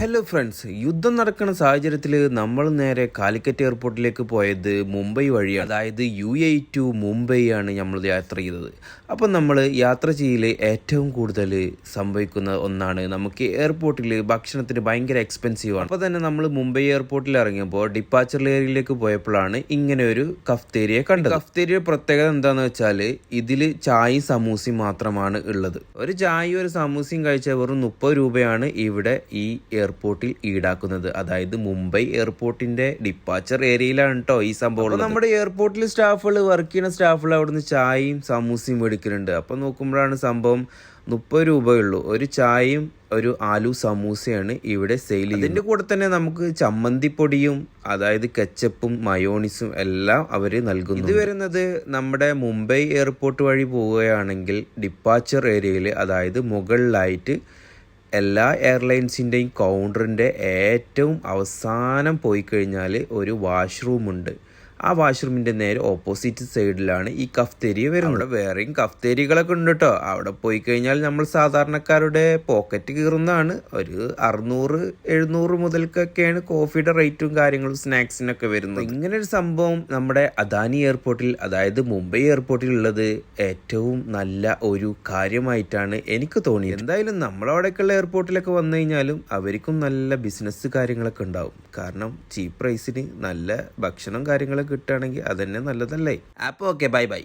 Hello friends, യുദ്ധം നടക്കുന്ന സാഹചര്യത്തിൽ നമ്മൾ നേരെ കാലിക്കറ്റ് എയർപോർട്ടിലേക്ക് പോയത് മുംബൈ വഴിയാണ്. അതായത് UAE ടു മുംബൈ ആണ് നമ്മൾ യാത്ര ചെയ്തത്. അപ്പം നമ്മൾ യാത്ര ചെയ്യൽ ഏറ്റവും കൂടുതൽ സംഭവിക്കുന്ന ഒന്നാണ്, നമുക്ക് എയർപോർട്ടിൽ ഭക്ഷണത്തിന് ഭയങ്കര എക്സ്പെൻസീവ് ആണ്. അപ്പോൾ തന്നെ നമ്മൾ മുംബൈ എയർപോർട്ടിൽ ഇറങ്ങിയപ്പോൾ ഡിപ്പാച്ചർ ഏരിയയിലേക്ക് പോയപ്പോഴാണ് ഇങ്ങനെ ഒരു കഫ്തേരിയ കണ്ടത്. കഫ്തേരിയ പ്രത്യേകത എന്താണെന്ന് വെച്ചാൽ ഇതിൽ ചായയും സമൂസയും മാത്രമാണ് ഉള്ളത്. ഒരു ചായയും ഒരു സമൂസയും കഴിച്ചാൽ വെറും 30 രൂപയാണ് ഇവിടെ ഈ എയർപോർട്ടിൽ ഈടാക്കുന്നത്. അതായത് മുംബൈ എയർപോർട്ടിന്റെ ഡിപ്പാച്ചർ ഏരിയയിലാണ് കേട്ടോ ഈ സംഭവം. നമ്മുടെ എയർപോർട്ടിൽ സ്റ്റാഫുകൾ, വർക്ക് ചെയ്യുന്ന സ്റ്റാഫുകൾ അവിടുന്ന് ചായയും സമൂസയും മേടിക്കുന്നുണ്ട്. അപ്പൊ നോക്കുമ്പോഴാണ് സംഭവം 30 രൂപയുള്ളൂ. ഒരു ചായയും ഒരു ആലു സമൂസയാണ് ഇവിടെ സെയിൽ ചെയ്യുന്നത്. ഇതിന്റെ കൂടെ തന്നെ നമുക്ക് ചമ്മന്തിപ്പൊടിയും, അതായത് കെച്ചപ്പും മയോണിസും എല്ലാം അവർ നൽകുന്നു. ഇത് വരുന്നത് നമ്മുടെ മുംബൈ എയർപോർട്ട് വഴി പോവുകയാണെങ്കിൽ ഡിപ്പാച്ചർ ഏരിയയിൽ, അതായത് മുകളിലായിട്ട് എല്ലാ എയർലൈൻസിൻ്റെയും കൗണ്ടറിൻ്റെ ഏറ്റവും അവസാനം പോയി കഴിഞ്ഞാൽ ഒരു വാഷ്റൂമുണ്ട്. ആ വാഷ്റൂമിൻ്റെ നേരെ ഓപ്പോസിറ്റ് സൈഡിലാണ് ഈ കഫ്തേരിയ വരുന്നത്. അവിടെ വേറെയും കഫ്തേരികളൊക്കെ ഉണ്ട് കേട്ടോ. അവിടെ പോയി കഴിഞ്ഞാൽ നമ്മൾ സാധാരണക്കാരുടെ പോക്കറ്റ് കീറുന്നതാണ്. ഒരു 600-700 മുതൽക്കൊക്കെയാണ് കോഫിയുടെ റേറ്റും കാര്യങ്ങളും സ്നാക്സിനൊക്കെ വരുന്നത്. ഇങ്ങനെ ഒരു സംഭവം നമ്മുടെ അദാനി എയർപോർട്ടിൽ, അതായത് മുംബൈ എയർപോർട്ടിൽ ഉള്ളത് ഏറ്റവും നല്ല ഒരു കാര്യമായിട്ടാണ് എനിക്ക് തോന്നിയത്. എന്തായാലും നമ്മളവിടേക്കുള്ള എയർപോർട്ടിലൊക്കെ വന്നു കഴിഞ്ഞാലും അവർക്കും നല്ല ബിസിനസ് കാര്യങ്ങളൊക്കെ ഉണ്ടാവും. കാരണം ചീപ്പ് പ്രൈസിന് നല്ല ഭക്ഷണം കാര്യങ്ങളൊക്കെ കിട്ടുകയാണെങ്കിൽ അതന്നെ നല്ലതല്ലേ. അപ്പോൾ ഓക്കെ, ബൈ ബൈ.